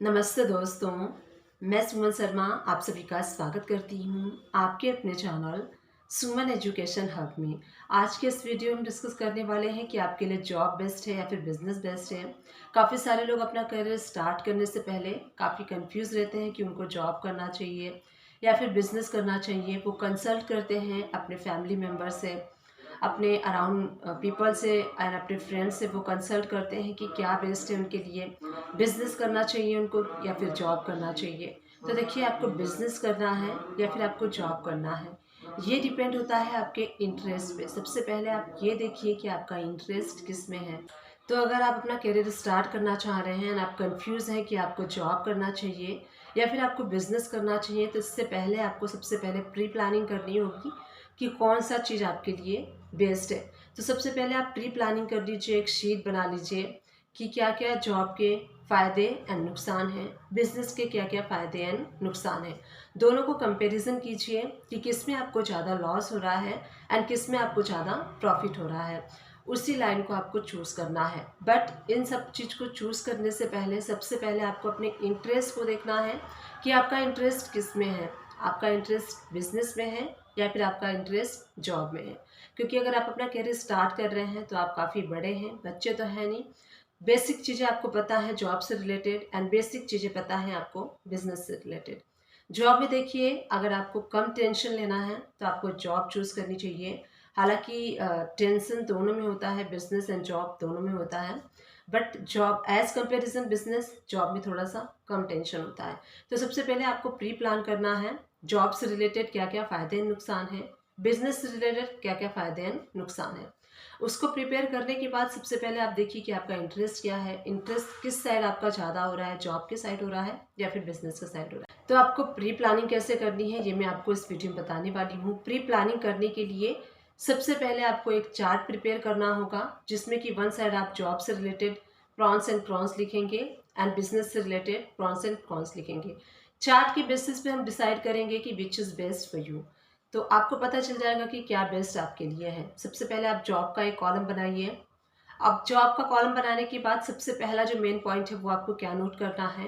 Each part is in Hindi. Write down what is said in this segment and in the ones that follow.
नमस्ते दोस्तों, मैं सुमन शर्मा आप सभी का स्वागत करती हूँ आपके अपने चैनल सुमन एजुकेशन हब में। आज के इस वीडियो में डिस्कस करने वाले हैं कि आपके लिए जॉब बेस्ट है या फिर बिजनेस बेस्ट है। काफ़ी सारे लोग अपना करियर स्टार्ट करने से पहले काफ़ी कंफ्यूज रहते हैं कि उनको जॉब करना चाहिए या फिर बिजनेस करना चाहिए। वो कंसल्ट करते हैं अपने फैमिली मेम्बर से, अपने अराउंड पीपल से एंड अपने फ्रेंड्स से वो कंसल्ट करते हैं कि क्या बेस्ट है उनके लिए, बिज़नेस करना चाहिए उनको या फिर जॉब करना चाहिए। तो देखिए, आपको बिज़नेस करना है या फिर आपको जॉब करना है, ये डिपेंड होता है आपके इंटरेस्ट पे। सबसे पहले आप ये देखिए कि आपका इंटरेस्ट किस में है। तो अगर आप अपना करियर स्टार्ट करना चाह रहे हैं एंड आप कंफ्यूज हैं कि आपको जॉब करना चाहिए या फिर आपको बिज़नेस करना चाहिए, तो इससे पहले आपको सबसे पहले प्री प्लानिंग करनी होगी कि कौन सा चीज़ आपके लिए बेस्ट है। तो सबसे पहले आप प्री प्लानिंग कर लीजिए, एक शीट बना लीजिए कि क्या क्या जॉब के फ़ायदे एंड नुकसान हैं, बिज़नेस के क्या क्या फ़ायदे एंड नुकसान हैं। दोनों को कंपैरिजन कीजिए कि किस में आपको ज़्यादा लॉस हो रहा है एंड किस में आपको ज़्यादा प्रॉफिट हो रहा है। उसी लाइन को आपको चूज़ करना है। बट इन सब चीज़ को चूज़ करने से पहले सबसे पहले आपको अपने इंटरेस्ट को देखना है कि आपका इंटरेस्ट किस में है। आपका इंटरेस्ट बिजनेस में है या फिर आपका इंटरेस्ट जॉब में है। क्योंकि अगर आप अपना करियर स्टार्ट कर रहे हैं तो आप काफ़ी बड़े हैं, बच्चे तो हैं नहीं। बेसिक चीज़ें आपको पता है जॉब से रिलेटेड एंड बेसिक चीज़ें पता हैं आपको बिजनेस से रिलेटेड। जॉब में देखिए, अगर आपको कम टेंशन लेना है तो आपको जॉब चूज़ करनी चाहिए। हालांकि टेंशन दोनों में होता है, बिजनेस एंड जॉब दोनों में होता है। But job as comparison business, job में थोड़ा सा कम टेंशन होता है। तो सबसे पहले आपको प्री प्लान करना है जॉब से रिलेटेड क्या क्या फ़ायदे एंड नुकसान हैं, बिजनेस से रिलेटेड क्या क्या फ़ायदे एंड नुकसान हैं। उसको प्रिपेयर करने के बाद सबसे पहले आप देखिए कि आपका इंटरेस्ट क्या है, इंटरेस्ट किस साइड आपका ज़्यादा हो रहा है, जॉब के साइड हो रहा है या फिर बिजनेस का साइड हो रहा है। तो आपको प्री प्लानिंग कैसे करनी है ये मैं आपको इस वीडियो में बताने वाली हूँ। प्री प्लानिंग करने के लिए सबसे पहले आपको एक चार्ट प्रिपेयर करना होगा जिसमें कि वन साइड आप जॉब से रिलेटेड प्रॉन्स एंड प्रॉन्स लिखेंगे एंड बिजनेस से रिलेटेड प्रॉन्स एंड प्रॉन्स लिखेंगे। चार्ट के बेसिस पे हम डिसाइड करेंगे कि which is best for you. तो आपको पता चल जाएगा कि क्या बेस्ट आपके लिए है। सबसे पहले आप जॉब का एक कॉलम बनाइए। अब जॉब का कॉलम बनाने के बाद सबसे पहला जो मेन पॉइंट है वो आपको क्या नोट करना है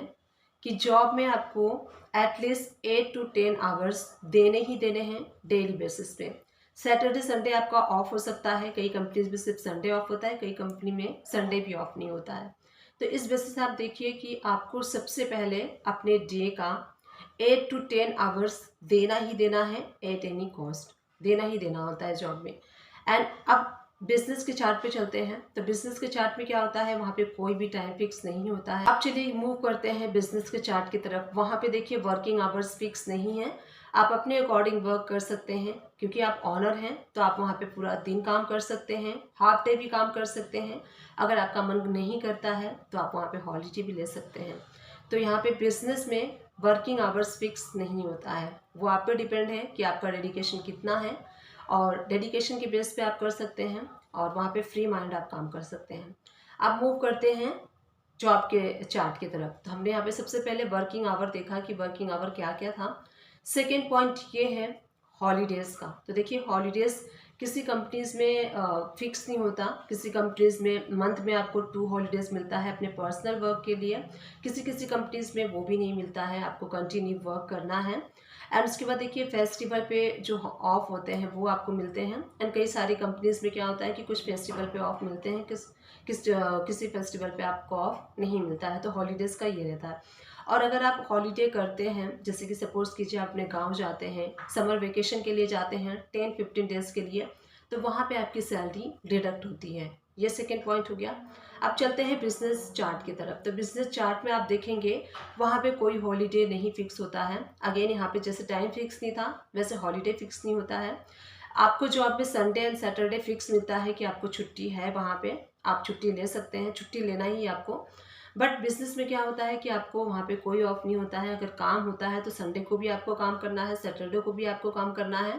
कि जॉब में आपको एटलीस्ट 8 to 10 आवर्स देने ही देने हैं डेली बेसिस पे। सैटरडे संडे आपका ऑफ हो सकता है, कई कंपनीज में सिर्फ संडे ऑफ होता है, कई कंपनी में संडे भी ऑफ नहीं होता है। तो इस बेसिस आप देखिए कि आपको सबसे पहले अपने डे का 8 to 10 आवर्स देना ही देना है एट एनी कॉस्ट, देना ही देना होता है जॉब में। एंड अब बिजनेस के चार्ट पे चलते हैं। तो बिजनेस के चार्ट में क्या होता है, वहाँ पे कोई भी टाइम फिक्स नहीं होता है। अब चलिए मूव करते हैं बिजनेस के चार्ट की तरफ। वहाँ पे देखिए वर्किंग आवर्स फिक्स नहीं है, आप अपने अकॉर्डिंग वर्क कर सकते हैं। क्योंकि आप ऑनर हैं तो आप वहाँ पे पूरा दिन काम कर सकते हैं, हाफ डे भी काम कर सकते हैं। अगर आपका मन नहीं करता है तो आप वहाँ पे हॉलीडे भी ले सकते हैं। तो यहाँ पे बिजनेस में वर्किंग आवर्स फिक्स नहीं होता है, वो आप पे डिपेंड है कि आपका डेडिकेशन कितना है और डेडिकेशन के बेस पे आप कर सकते हैं और वहाँ पे फ्री माइंड आप काम कर सकते हैं। अब मूव करते हैं जॉब के चार्ट की तरफ। तो हमने यहाँ पे सबसे पहले वर्किंग आवर देखा कि वर्किंग आवर क्या क्या था। सेकेंड पॉइंट ये है हॉलीडेज़ का। तो देखिए हॉलीडेज़ किसी कंपनीज़ में फिक्स नहीं होता, किसी कंपनीज़ में मंथ में आपको 2 हॉलीडेज़ मिलता है अपने पर्सनल वर्क के लिए, किसी किसी कंपनीज़ में वो भी नहीं मिलता है, आपको कंटिन्यू वर्क करना है। एंड उसके बाद देखिए फेस्टिवल पे जो ऑफ होते हैं वो आपको मिलते हैं। एंड कई सारी कंपनीज़ में क्या होता है कि कुछ फेस्टिवल पे ऑफ मिलते हैं, किसी फेस्टिवल पे आपको ऑफ नहीं मिलता है। तो हॉलीडेज़ का ये रहता है। और अगर आप हॉलीडे करते हैं, जैसे कि सपोज़ कीजिए आप अपने गाँव जाते हैं, समर वेकेशन के लिए जाते हैं 10-15 डेज़ के लिए, तो वहाँ पे आपकी सैलरी डिडक्ट होती है। ये सेकेंड पॉइंट हो गया। अब चलते हैं बिजनेस चार्ट की तरफ। तो बिजनेस चार्ट में आप देखेंगे वहाँ पे कोई हॉलीडे नहीं फिक्स होता है। अगेन यहाँ पे जैसे टाइम फिक्स नहीं था वैसे हॉलीडे फिक्स नहीं होता है। आपको जॉब में संडे एंड सैटरडे फिक्स मिलता है कि आपको छुट्टी है, वहाँ पे आप छुट्टी ले सकते हैं, छुट्टी लेना ही है आपको। बट बिजनेस में क्या होता है कि आपको वहाँ पे कोई ऑफ नहीं होता है। अगर काम होता है तो संडे को भी आपको काम करना है, सैटरडे को भी आपको काम करना है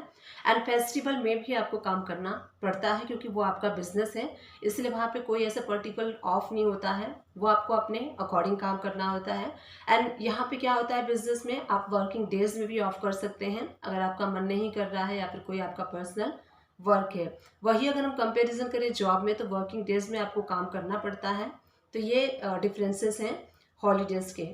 एंड फेस्टिवल में भी आपको काम करना पड़ता है क्योंकि वो आपका बिजनेस है। इसलिए वहाँ पे कोई ऐसा पर्टिकुलर ऑफ नहीं होता है, वो आपको अपने अकॉर्डिंग काम करना होता है। एंड यहाँ पे क्या होता है बिजनेस में, आप वर्किंग डेज में भी ऑफ कर सकते हैं अगर आपका मन नहीं कर रहा है या फिर कोई आपका पर्सनल वर्क है। वही अगर हम कंपैरिजन करें जॉब में, तो वर्किंग डेज में आपको काम करना पड़ता है। तो ये डिफरेंसेस हैं हॉलीडेज़ के।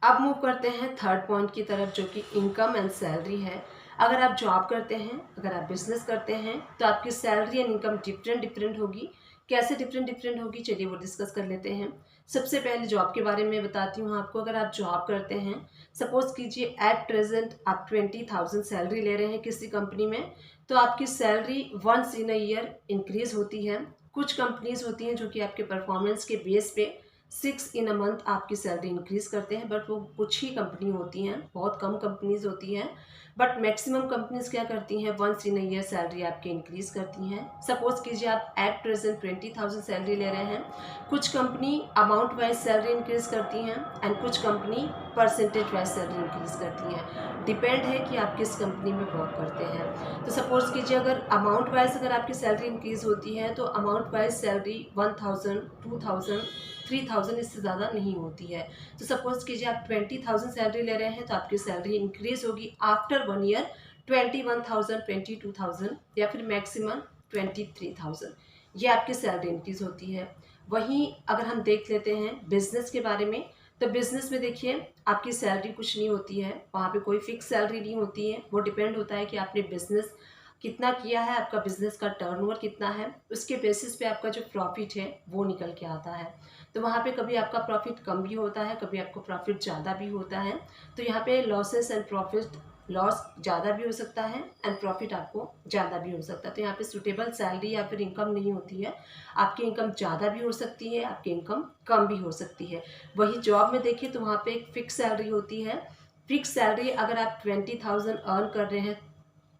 अब मूव करते हैं थर्ड पॉइंट की तरफ, जो कि इनकम एंड सैलरी है। अगर आप जॉब करते हैं, अगर आप बिजनेस करते हैं, तो आपकी सैलरी एंड इनकम डिफरेंट होगी। कैसे डिफरेंट होगी, चलिए वो डिस्कस कर लेते हैं। सबसे पहले जॉब के बारे में बताती हूँ आपको। अगर आप जॉब करते हैं, सपोज कीजिए एट प्रेजेंट आप 20,000 सैलरी ले रहे हैं किसी कंपनी में, तो आपकी salary once in a year increase होती है। कुछ कंपनीज होती हैं जो कि आपके परफॉर्मेंस के बेस पे 6 इन अ मंथ आपकी सैलरी इंक्रीज करते हैं, बट वो कुछ ही कंपनी होती हैं, बहुत कम कंपनीज होती हैं। बट मैक्सिमम कंपनीज क्या करती हैं, once in a year salary आपकी इंक्रीज करती हैं। सपोज कीजिए आप एट प्रेजेंट 20,000 सैलरी ले रहे हैं, कुछ company amount wise salary increase करती हैं एंड कुछ company percentage wise salary increase करती हैं। डिपेंड है कि आप किस कंपनी में वर्क करते हैं। तो सपोज कीजिए अगर अमाउंट वाइज अगर आपकी सैलरी इंक्रीज होती है, तो अमाउंट वाइज सैलरी 1,000, 2,000, 3,000 इससे ज़्यादा नहीं होती है। तो सपोज कीजिए आप 20,000 सैलरी ले रहे हैं, तो आपकी सैलरी इंक्रीज होगी आफ्टर 1 ईयर 21,000, 22,000 या फिर मैक्सिमम 23,000, ये आपकी सैलरी इंक्रीज होती है। वहीं अगर हम देख लेते हैं बिजनेस के बारे में, तो बिजनेस में देखिए आपकी सैलरी कुछ नहीं होती है, वहाँ पे कोई फिक्स सैलरी नहीं होती है। वो डिपेंड होता है कि आपने बिजनेस कितना किया है, आपका बिजनेस का टर्नओवर कितना है, उसके बेसिस पे आपका जो प्रॉफिट है वो निकल के आता है। तो वहाँ पे कभी आपका प्रॉफिट कम भी होता है, कभी आपको प्रॉफिट ज़्यादा भी होता है। तो यहाँ पे लॉसेस एंड प्रॉफिट, लॉस ज़्यादा भी हो सकता है एंड प्रॉफिट आपको ज़्यादा भी हो सकता है। तो यहाँ पे सुटेबल सैलरी या फिर इनकम नहीं होती है। आपकी इनकम ज़्यादा भी हो सकती है, आपकी इनकम कम भी हो सकती है। वही जॉब में देखिए तो वहाँ पे एक फिक्स सैलरी होती है। फिक्स सैलरी अगर आप 20,000 अर्न कर रहे हैं,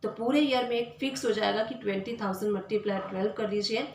तो पूरे ईयर में एक फिक्स हो जाएगा कि 20,000 मल्टीप्लाई 12 कर लीजिए,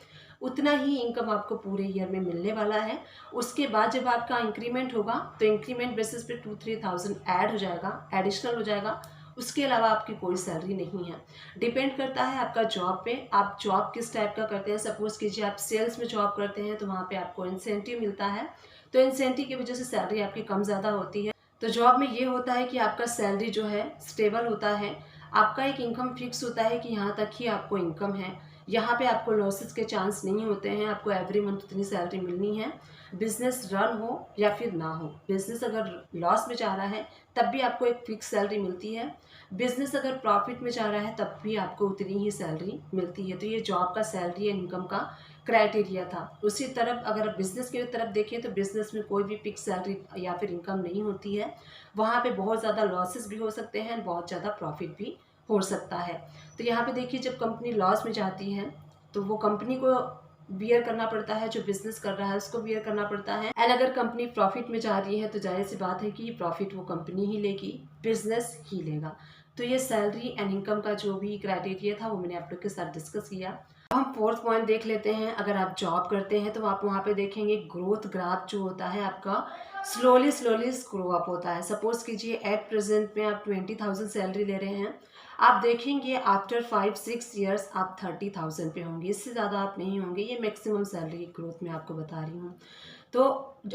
उतना ही इनकम आपको पूरे ईयर में मिलने वाला है। उसके बाद जब आपका इंक्रीमेंट होगा, तो इंक्रीमेंट बेसिस पे 2-3,000 ऐड हो जाएगा, एडिशनल हो जाएगा। उसके अलावा आपकी कोई सैलरी नहीं है। डिपेंड करता है आपका जॉब पे, आप जॉब किस टाइप का करते हैं। सपोज कीजिए आप सेल्स में जॉब करते हैं, तो वहाँ पे आपको इंसेंटिव मिलता है, तो इंसेंटिव की वजह से सैलरी आपकी कम ज़्यादा होती है। तो जॉब में ये होता है कि आपका सैलरी जो है स्टेबल होता है, आपका एक इनकम फिक्स होता है कि यहाँ तक ही आपको इनकम है, यहाँ पे आपको लॉसेस के चांस नहीं होते हैं, आपको एवरी मंथ उतनी सैलरी मिलनी है। बिजनेस रन हो या फिर ना हो, बिजनेस अगर लॉस में जा रहा है तब भी आपको एक फिक्स सैलरी मिलती है, बिजनेस अगर प्रॉफिट में जा रहा है तब भी आपको उतनी ही सैलरी मिलती है। तो ये जॉब का सैलरी एंड इनकम का क्राइटेरिया था। उसी तरफ अगर बिजनेस की तरफ देखें, तो बिजनेस में कोई भी फिक्स सैलरी या फिर इनकम नहीं होती है। वहाँ पे बहुत ज़्यादा लॉसेस भी हो सकते हैं, बहुत ज़्यादा प्रॉफिट भी हो सकता है। तो यहाँ पे देखिए जब कंपनी लॉस में जाती है, तो वो कंपनी को बियर करना पड़ता है, जो बिजनेस कर रहा है उसको बियर करना पड़ता है। एंड अगर कंपनी प्रॉफिट में जा रही है, तो जाहिर सी बात है कि प्रॉफिट वो कंपनी ही लेगी, बिजनेस ही लेगा। तो ये सैलरी एंड इनकम का जो भी क्राइटेरिया था वो मैंने आप लोग के साथ डिस्कस किया। अब हम फोर्थ पॉइंट देख लेते हैं। अगर आप जॉब करते हैं, तो आप वहाँ पे देखेंगे ग्रोथ ग्राफ जो होता है आपका स्लोली ग्रो अप होता है। सपोज कीजिए एट प्रेजेंट में आप 20,000 सैलरी ले रहे हैं, आप देखेंगे आफ्टर 5-6 ईयर्स आप 30,000 पे होंगे, इससे ज़्यादा आप नहीं होंगे। ये मैक्सिमम सैलरी ग्रोथ में आपको बता रही हूँ। तो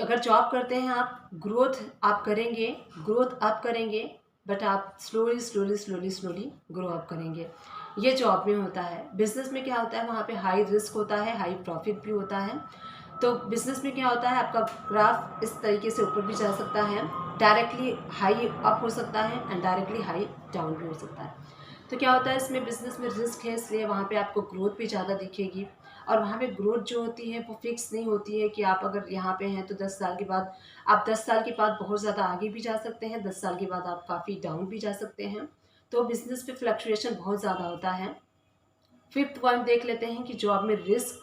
अगर जॉब करते हैं आप, ग्रोथ आप करेंगे, ग्रोथ अप करेंगे, बट आप स्लोली ग्रो अप करेंगे। ये जॉब में होता है। बिजनेस में क्या होता है, वहाँ पे हाई रिस्क होता है, हाई प्रॉफिट भी होता है। तो बिजनेस में क्या होता है, आपका ग्राफ इस तरीके से ऊपर भी जा सकता है, डायरेक्टली हाई अप हो सकता है एंड डायरेक्टली हाई डाउन भी हो सकता है। तो क्या होता है, इसमें बिजनेस में रिस्क है, इसलिए वहाँ पे आपको ग्रोथ भी ज़्यादा दिखेगी। और वहाँ पे ग्रोथ जो होती है वो फिक्स नहीं होती है कि आप अगर यहाँ पे हैं तो 10 साल के बाद, आप 10 साल के बाद बहुत ज़्यादा आगे भी जा सकते हैं, 10 साल के बाद आप काफ़ी डाउन भी जा सकते हैं। तो बिजनेस पे फ्लक्चुएशन बहुत ज़्यादा होता है। फिफ्थ पॉइंट देख लेते हैं कि जॉब में रिस्क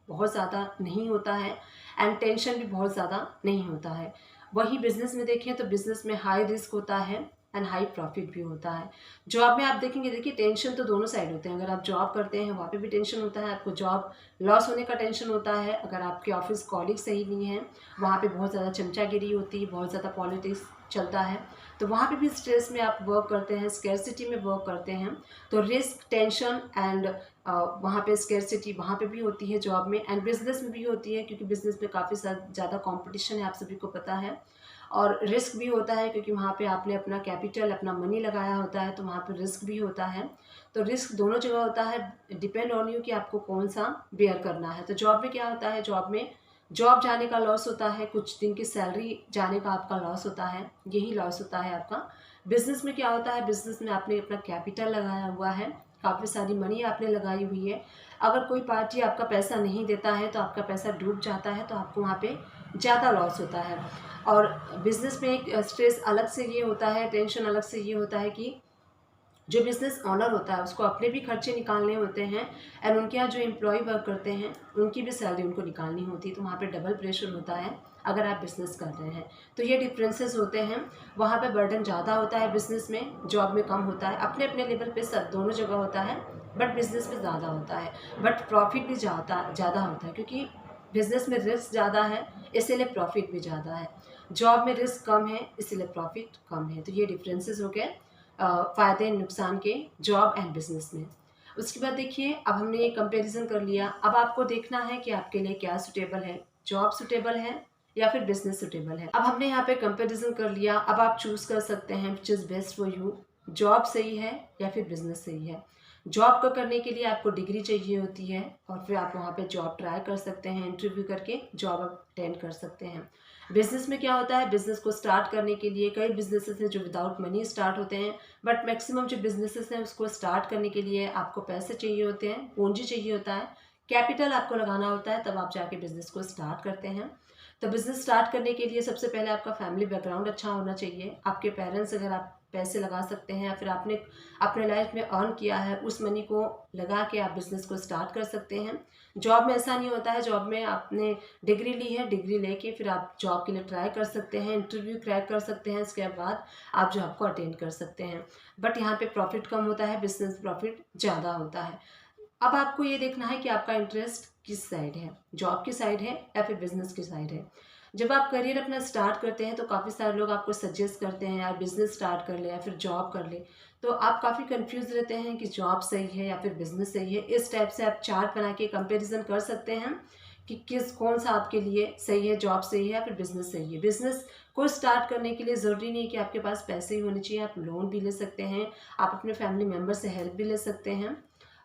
बहुत ज़्यादा नहीं होता है एंड टेंशन भी बहुत ज़्यादा नहीं होता है। वही बिजनेस में देखें तो बिजनेस में हाई रिस्क होता है एंड हाई प्रॉफिट भी होता है। जॉब में आप देखेंगे, देखिए टेंशन तो दोनों साइड होते हैं। अगर आप जॉब करते हैं वहाँ पे भी टेंशन होता है, आपको जॉब लॉस होने का टेंशन होता है। अगर आपके ऑफिस कॉलीग सही नहीं है, वहाँ पे बहुत ज़्यादा चमचागिरी होती है, बहुत ज़्यादा पॉलिटिक्स चलता है, तो वहाँ पे भी स्ट्रेस में आप वर्क करते हैं, स्कैरसिटी में वर्क करते हैं। तो रिस्क, टेंशन एंड वहाँ पे स्कैरसिटी वहाँ पे भी होती है जॉब में, एंड बिजनेस में भी होती है, क्योंकि बिजनेस में काफ़ी ज़्यादा कंपटीशन है, आप सभी को पता है। और रिस्क भी होता है क्योंकि वहाँ पे आपने अपना कैपिटल, अपना मनी लगाया होता है, तो वहाँ पे रिस्क भी होता है। तो रिस्क दोनों जगह होता है, डिपेंड ऑन यू कि आपको कौन सा बेयर करना है। तो जॉब में क्या होता है, जॉब में जॉब जाने का लॉस होता है, कुछ दिन की सैलरी जाने का आपका लॉस होता है, यही लॉस होता है आपका। बिजनेस में क्या होता है, बिजनेस में आपने अपना कैपिटल लगाया हुआ है, काफ़ी सारी मनी आपने लगाई हुई है। अगर कोई पार्टी आपका पैसा नहीं देता है तो आपका पैसा डूब जाता है, तो आपको वहाँ पे ज़्यादा लॉस होता है। और बिजनेस में एक स्ट्रेस अलग से ये होता है, टेंशन अलग से ये होता है कि जो बिज़नेस ओनर होता है उसको अपने भी खर्चे निकालने होते हैं, एंड उनके यहाँ जो एम्प्लॉय वर्क करते हैं उनकी भी सैलरी उनको निकालनी होती है, तो वहाँ पे डबल प्रेशर होता है अगर आप बिज़नेस कर रहे हैं। तो ये डिफरेंसेस होते हैं, वहाँ पे बर्डन ज़्यादा होता है बिज़नेस में, जॉब में कम होता है। अपने अपने लेवल पे सब दोनों जगह होता है, बट बिज़नेस में ज़्यादा होता है, बट प्रॉफिट भी ज़्यादा होता है, क्योंकि बिज़नेस में रिस्क ज़्यादा है इसीलिए प्रॉफिट भी ज़्यादा है। जॉब में रिस्क कम है इसीलिए प्रॉफिट कम है। तो ये डिफरेंसेस हो गए फ़ायदे नुकसान के जॉब एंड बिजनेस में। उसके बाद देखिए, अब हमने ये कंपैरिजन कर लिया, अब आपको देखना है कि आपके लिए क्या सूटेबल है, जॉब सूटेबल है या फिर बिजनेस सूटेबल है। अब हमने यहाँ पे कंपैरिजन कर लिया, अब आप चूज़ कर सकते हैं which is best for you, job सही है या फिर बिजनेस सही है। जॉब को करने के लिए आपको डिग्री चाहिए होती है और फिर आप वहाँ पे जॉब ट्राई कर सकते हैं, इंटरव्यू करके जॉब अटेंड कर सकते हैं। बिजनेस में क्या होता है, बिजनेस को स्टार्ट करने के लिए कई बिजनेसेस हैं जो विदाउट मनी स्टार्ट होते हैं, बट मैक्सिमम जो बिजनेसेस हैं उसको स्टार्ट करने के लिए आपको पैसे चाहिए होते हैं, पूंजी चाहिए होता है, कैपिटल आपको लगाना होता है, तब आप जाके बिजनेस को स्टार्ट करते हैं। तो बिजनेस स्टार्ट करने के लिए सबसे पहले आपका फैमिली बैकग्राउंड अच्छा होना चाहिए। आपके पेरेंट्स अगर आप पैसे लगा सकते हैं या फिर आपने अपने लाइफ में अर्न किया है, उस मनी को लगा के आप बिजनेस को स्टार्ट कर सकते हैं। जॉब में ऐसा नहीं होता है, जॉब में आपने डिग्री ली है, डिग्री लेके फिर आप जॉब के लिए ट्राई कर सकते हैं, इंटरव्यू क्रैक कर सकते हैं, इसके बाद आप जॉब को अटेंड कर सकते हैं। बट यहाँ पे प्रॉफिट कम होता है, बिजनेस प्रॉफिट ज़्यादा होता है। अब आपको ये देखना है कि आपका इंटरेस्ट किस साइड है, जॉब की साइड है या फिर बिजनेस की साइड है। जब आप करियर अपना स्टार्ट करते हैं तो काफ़ी सारे लोग आपको सजेस्ट करते हैं यार बिजनेस स्टार्ट कर ले या फिर जॉब कर ले, तो आप काफ़ी कंफ्यूज रहते हैं कि जॉब सही है या फिर बिजनेस सही है। इस टाइप से आप चार्ट बना के कंपेरिजन कर सकते हैं कि कौन सा आपके लिए सही है, जॉब सही है या फिर बिजनेस सही है। बिजनेस को स्टार्ट करने के लिए ज़रूरी नहीं है कि आपके पास पैसे ही होने चाहिए, आप लोन भी ले सकते हैं, आप अपने फैमिली मेम्बर से हेल्प भी ले सकते हैं।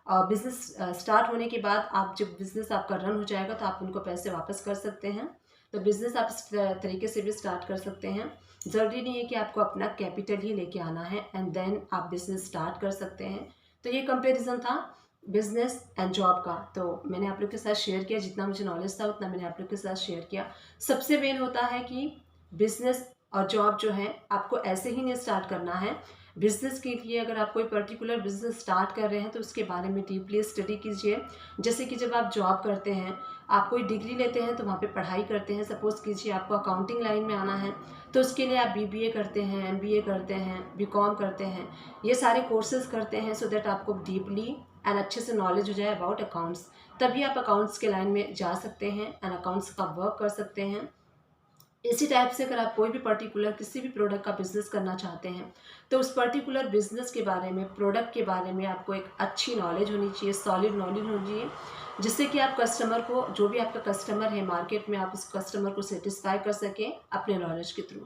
बिजनेस स्टार्ट होने के बाद आप जब बिजनेस आपका रन हो जाएगा तो आप उनको पैसे वापस कर सकते हैं। तो बिजनेस आप इस तरीके से भी स्टार्ट कर सकते हैं। ज़रूरी नहीं है कि आपको अपना कैपिटल ही लेके आना है एंड देन आप बिजनेस स्टार्ट कर सकते हैं। तो ये कंपैरिजन था बिजनेस एंड जॉब का, तो मैंने आप लोग के साथ शेयर किया, जितना मुझे नॉलेज था उतना मैंने आप लोग के साथ शेयर किया। सबसे मेन होता है कि बिजनेस और जॉब जो है आपको ऐसे ही नहीं स्टार्ट करना है। बिजनेस के लिए अगर आप कोई पर्टिकुलर बिजनेस स्टार्ट कर रहे हैं तो उसके बारे में डीपली स्टडी कीजिए। जैसे कि जब आप जॉब करते हैं, आप कोई डिग्री लेते हैं तो वहाँ पे पढ़ाई करते हैं। सपोज़ कीजिए आपको अकाउंटिंग लाइन में आना है तो उसके लिए आप बीबीए करते हैं, एमबीए करते हैं, बीकॉम करते हैं, ये सारे कोर्सेज करते हैं सो दैट आपको डीपली एंड अच्छे से नॉलेज हो जाए अबाउट अकाउंट्स। तभी आप अकाउंट्स के लाइन में जा सकते हैं एंड अकाउंट्स का वर्क कर सकते हैं। इसी टाइप से अगर आप कोई भी पर्टिकुलर किसी भी प्रोडक्ट का बिजनेस करना चाहते हैं तो उस पर्टिकुलर बिजनेस के बारे में, प्रोडक्ट के बारे में आपको एक अच्छी नॉलेज होनी चाहिए, सॉलिड नॉलेज होनी चाहिए, जिससे कि आप कस्टमर को, जो भी आपका कस्टमर है मार्केट में, आप उस कस्टमर को सेटिस्फाई कर सकें अपने नॉलेज के थ्रू।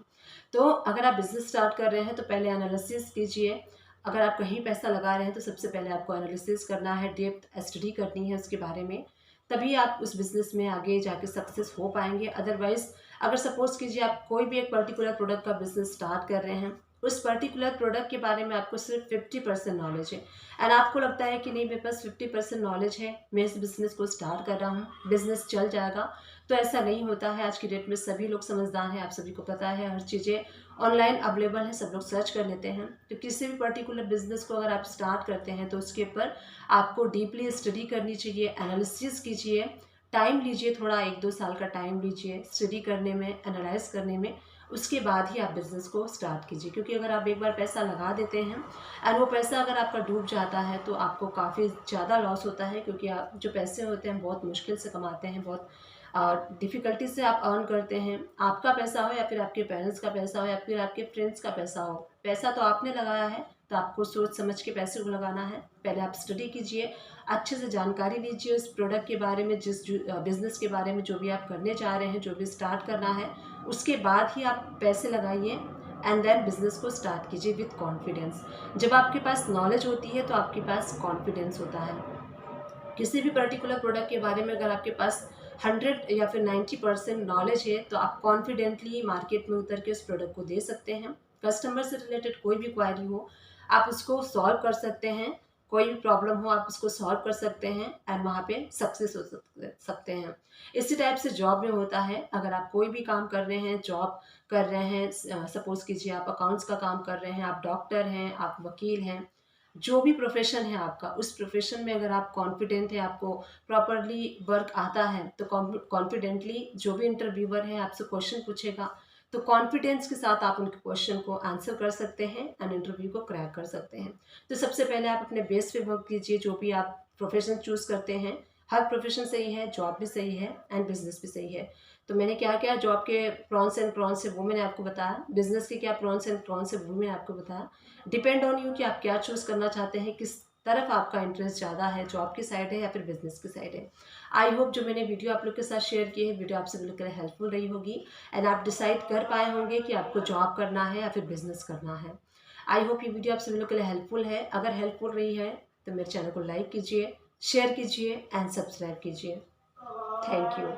तो अगर आप बिजनेस स्टार्ट कर रहे हैं तो पहले एनालिसिस कीजिए। अगर आप कहीं पैसा लगा रहे हैं तो सबसे पहले आपको एनालिसिस करना है, डेप्थ स्टडी करनी है उसके बारे में, तभी आप उस बिज़नेस में आगे जाके सक्सेस हो पाएंगे। अदरवाइज़ अगर सपोज़ कीजिए आप कोई भी एक पर्टिकुलर प्रोडक्ट का बिज़नेस स्टार्ट कर रहे हैं, उस पर्टिकुलर प्रोडक्ट के बारे में आपको सिर्फ 50% नॉलेज है एंड आपको लगता है कि नहीं मेरे पास 50% नॉलेज है, मैं इस बिज़नेस को स्टार्ट कर रहा हूँ, बिज़नेस चल जाएगा, तो ऐसा नहीं होता है। आज की डेट में सभी लोग समझदार हैं, आप सभी को पता है, हर चीज़ें ऑनलाइन अवेलेबल हैं, सब लोग सर्च कर लेते हैं। तो किसी भी पर्टिकुलर बिज़नेस को अगर आप स्टार्ट करते हैं तो उसके ऊपर आपको डीपली स्टडी करनी चाहिए, एनालिसिस कीजिए, टाइम लीजिए, थोड़ा 1-2 साल का टाइम लीजिए स्टडी करने में, एनालाइज करने में, उसके बाद ही आप बिज़नेस को स्टार्ट कीजिए। क्योंकि अगर आप एक बार पैसा लगा देते हैं एंड वो पैसा अगर आपका डूब जाता है तो आपको काफ़ी ज़्यादा लॉस होता है, क्योंकि आप जो पैसे होते हैं बहुत मुश्किल से कमाते हैं, बहुत डिफ़िकल्टी से आप अर्न करते हैं। आपका पैसा हो या फिर आपके पेरेंट्स का पैसा हो या फिर आपके फ्रेंड्स का पैसा हो, पैसा तो आपने लगाया है तो आपको सोच समझ के पैसे को लगाना है। पहले आप स्टडी कीजिए, अच्छे से जानकारी लीजिए उस प्रोडक्ट के बारे में, जिस बिज़नेस के बारे में जो भी आप करने चाह रहे हैं, जो भी स्टार्ट करना है, उसके बाद ही आप पैसे लगाइए एंड देन बिज़नेस को स्टार्ट कीजिए विथ कॉन्फिडेंस। जब आपके पास नॉलेज होती है तो आपके पास कॉन्फिडेंस होता है। किसी भी पर्टिकुलर प्रोडक्ट के बारे में अगर आपके पास 100 या फिर 90% नॉलेज है तो आप कॉन्फिडेंटली मार्केट में उतर के उस प्रोडक्ट को दे सकते हैं। कस्टमर से रिलेटेड कोई भी क्वारी हो आप उसको सॉल्व कर सकते हैं, कोई भी प्रॉब्लम हो आप उसको सॉल्व कर सकते हैं एंड वहाँ पे सक्सेस हो सकते हैं। इसी टाइप से जॉब में होता है, अगर आप कोई भी काम कर रहे हैं, जॉब कर रहे हैं, सपोज कीजिए आप अकाउंट्स का काम कर रहे हैं, आप डॉक्टर हैं, आप वकील हैं, जो भी प्रोफेशन है आपका, उस प्रोफेशन में अगर आप कॉन्फिडेंट है, आपको प्रॉपरली वर्क आता है, तो कॉन्फिडेंटली जो भी इंटरव्यूअर है आपसे क्वेश्चन पूछेगा तो कॉन्फिडेंस के साथ आप उनके क्वेश्चन को आंसर कर सकते हैं एंड इंटरव्यू को क्रैक कर सकते हैं। तो सबसे पहले आप अपने बेस पे वर्क कीजिए, जो भी आप प्रोफेशन चूज़ करते हैं। हर प्रोफेशन सही है, जॉब भी सही है एंड बिजनेस भी सही है। तो मैंने क्या क्या जॉब के प्रॉन्स एंड प्रॉन्स है वो मैंने आपको बताया, बिजनेस के क्या प्रॉन्स एंड प्रॉन्स है वो मैंने आपको बताया। डिपेंड ऑन यू कि आप क्या चूज़ करना चाहते हैं, किस तरफ आपका इंटरेस्ट ज़्यादा है, जॉब की साइड है या फिर बिजनेस की साइड है। आई होप जो मैंने वीडियो आप लोग के साथ शेयर की है, वीडियो आपसे बिल्कुल हेल्पफुल रही होगी एंड आप डिसाइड कर पाए होंगे कि आपको जॉब करना है या फिर बिजनेस करना है। आई होप ये वीडियो आपसे बिल्कुल हेल्पफुल है। अगर हेल्पफुल रही है तो मेरे चैनल को लाइक कीजिए, शेयर कीजिए एंड सब्सक्राइब कीजिए। Thank you.